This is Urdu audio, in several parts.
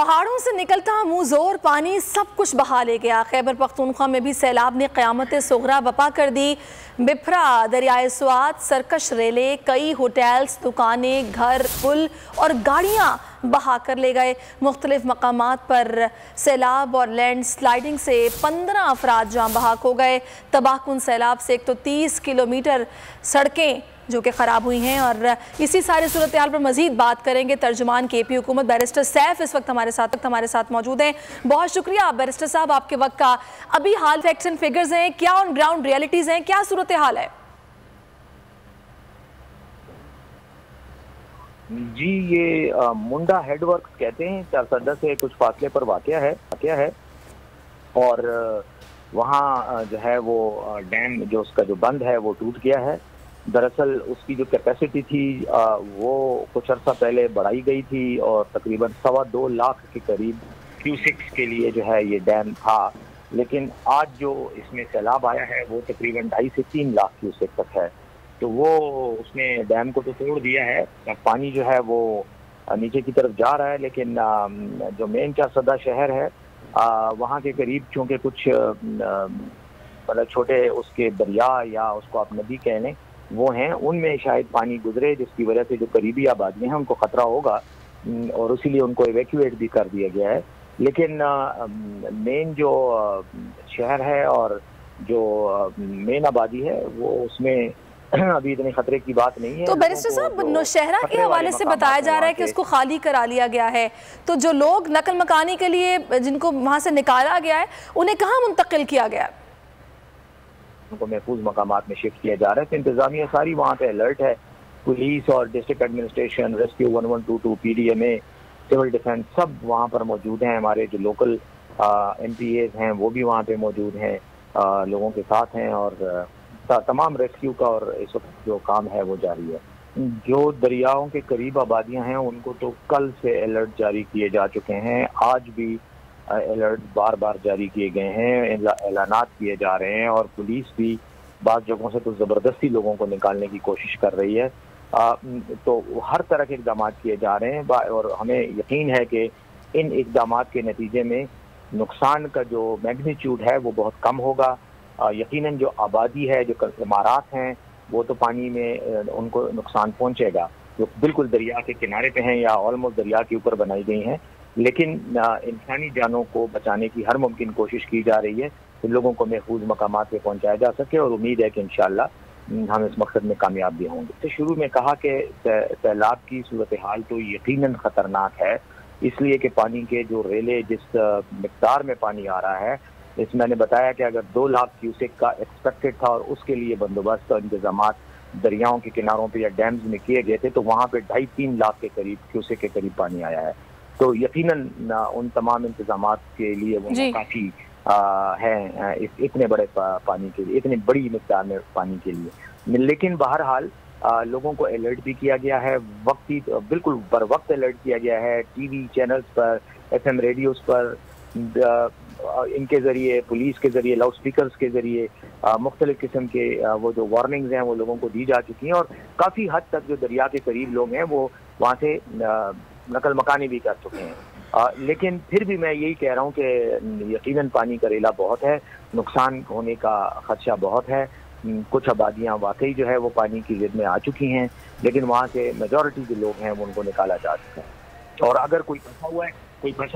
پہاڑوں سے نکلتا منہ زور پانی سب کچھ بہا لے گیا۔ خیبر پختونخوا میں بھی سیلاب نے قیامت صغرا بپا کر دی۔ بپھرا، دریائے سوات، سرکش ریلیں، کئی ہوٹلز، دکانیں، گھر، پل اور گاڑیاں بہا کر لے گئے۔ مختلف مقامات پر سیلاب اور لینڈ سلائیڈنگ سے 15 افراد جاں بحق ہو گئے۔ تباہ کن سیلاب سے 130 کلومیٹر سڑکیں جو کہ خراب ہوئی ہیں، اور اسی ساری صورتحال پر مزید بات کریں گے۔ ترجمان کے پی حکومت بیرسٹر سیف اس وقت ہمارے ساتھ موجود ہیں۔ بہت شکریہ بیرسٹر صاحب آپ کے وقت کا۔ ابھی حال فیکٹس اینڈ فگرز ہیں، کیا آن گراؤنڈ ریئلٹیز ہیں، کیا صورتحال ہے؟ جی، یہ منڈا ہیڈ ورکس کہتے ہیں، چارسدہ سے کچھ فاصلے پر واقع ہے اور وہاں جو ہے وہ ڈیم جو اس کا جو بند ہے وہ ٹوٹ گیا ہے۔ دراصل اس کی جو کیپیسٹی تھی وہ کچھ عرصہ پہلے بڑھائی گئی تھی اور تقریباً 2.25 لاکھ کے قریب کیوسکس کے لیے جو ہے یہ ڈیم تھا، لیکن آج جو اس میں سیلاب آیا ہے وہ تقریباً 2.5 سے 3 لاکھ کیوسک تک ہے۔ تو وہ اس نے ڈیم کو تو توڑ دیا ہے، پانی جو ہے وہ نیچے کی طرف جا رہا ہے، لیکن جو مین چارسدہ شہر ہے وہاں کے قریب چونکہ کچھ چھوٹے اس کے دریا یا اس کو آپ ندی کہہ لیں وہ ہیں، ان میں شاید پانی گزرے، جس کی وجہ سے جو قریبی آبادیاں ہیں ان کو خطرہ ہوگا اور اسی لیے ان کو ایویکیویٹ بھی کر دیا گیا ہے۔ لیکن مین جو شہر ہے اور جو مین آبادی ہے وہ اس میں ابھی اتنے خطرے کی بات نہیں ہے۔ تو بیرسٹر صاحب، نوشہرہ کے حوالے سے بتایا جا رہا ہے کہ اس کو خالی کرا لیا گیا ہے، تو جو لوگ نقل مکانی کے لیے جن کو وہاں سے نکالا گیا ہے انہیں کہاں منتقل کیا گیا ہے؟ ان کو محفوظ مقامات میں شفٹ کیا جا رہا ہے۔ تو انتظامیہ ساری وہاں پہ الرٹ ہے، پولیس اور district administration, rescue 1122، P D M A, civil defence سب وہاں پر موجود ہیں۔ ہمارے جو لوکل ایم پی ایز ہیں وہ بھی وہاں پہ موجود ہیں، لوگوں کے ساتھ ہیں، اور تمام ریسکیو کا اور اس وقت جو کام ہے وہ جاری ہے۔ جو دریاؤں کے قریب آبادیاں ہیں ان کو تو کل سے الرٹ جاری کیے جا چکے ہیں، آج بھی الرٹ بار بار جاری کیے گئے ہیں، اعلانات کیے جا رہے ہیں، اور پولیس بھی بعض جگہوں سے تو زبردستی لوگوں کو نکالنے کی کوشش کر رہی ہے۔ تو ہر طرح کے اقدامات کیے جا رہے ہیں اور ہمیں یقین ہے کہ ان اقدامات کے نتیجے میں نقصان کا جو میگنیچیوڈ ہے وہ بہت کم ہوگا۔ یقیناً جو آبادی ہے، جو عمارات ہیں، وہ تو پانی میں ان کو نقصان پہنچے گا، جو بالکل دریا کے کنارے پہ ہیں یا آلموسٹ دریا کے اوپر بنائی گئی ہیں، لیکن انسانی جانوں کو بچانے کی ہر ممکن کوشش کی جا رہی ہے کہ لوگوں کو محفوظ مقامات پہ پہنچایا جا سکے، اور امید ہے کہ انشاءاللہ ہم اس مقصد میں کامیاب بھی ہوں گے۔ شروع میں کہا کہ سیلاب کی صورتحال تو یقیناً خطرناک ہے، اس لیے کہ پانی کے جو ریلے جس مقدار میں پانی آ رہا ہے، اس میں نے بتایا کہ اگر 2 لاکھ کیوسک کا ایکسپیکٹڈ تھا اور اس کے لیے بندوبست اور انتظامات دریاؤں کے کناروں پہ یا ڈیمز میں کیے گئے تھے، تو وہاں پہ 2.5-3 لاکھ کے قریب کیوسک کے قریب پانی آیا ہے۔ تو یقیناً ان تمام انتظامات کے لیے وہ کافی ہیں اتنے بڑے پانی کے لیے، اتنی بڑی مقدار میں پانی کے لیے۔ لیکن بہرحال لوگوں کو الرٹ بھی کیا گیا ہے، بالکل بر وقت الرٹ کیا گیا ہے، ٹی وی چینلز پر، ایف ایم ریڈیوز پر، ان کے ذریعے، پولیس کے ذریعے، لاؤڈ سپیکرز کے ذریعے مختلف قسم کے وہ جو وارننگز ہیں وہ لوگوں کو دی جا چکی ہیں، اور کافی حد تک جو دریا کے قریب لوگ ہیں وہ وہاں سے نقل مکانی بھی کر چکے ہیں۔ لیکن پھر بھی میں یہی کہہ رہا ہوں کہ یقیناً پانی کا ریلا بہت ہے، نقصان ہونے کا خدشہ بہت ہے، کچھ آبادیاں واقعی جو ہے وہ پانی کی زد میں آ چکی ہیں، لیکن وہاں سے میجورٹی جو لوگ ہیں وہ ان کو نکالا جا چکا ہے، اور اگر کوئی پھنسا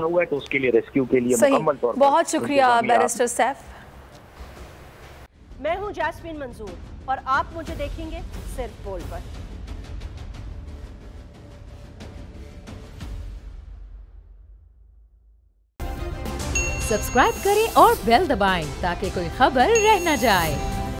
ہوا ہے تو اس کے لیے ریسکیو کے لیے مکمل طور پر۔ بہت شکریہ بیرسٹر سیف۔ میں ہوں جاسمین منظور اور آپ مجھے دیکھیں گے صرف بول پر۔ سبسکرائب کریں اور بیل دبائیں تاکہ کوئی خبر رہ نہ جائے۔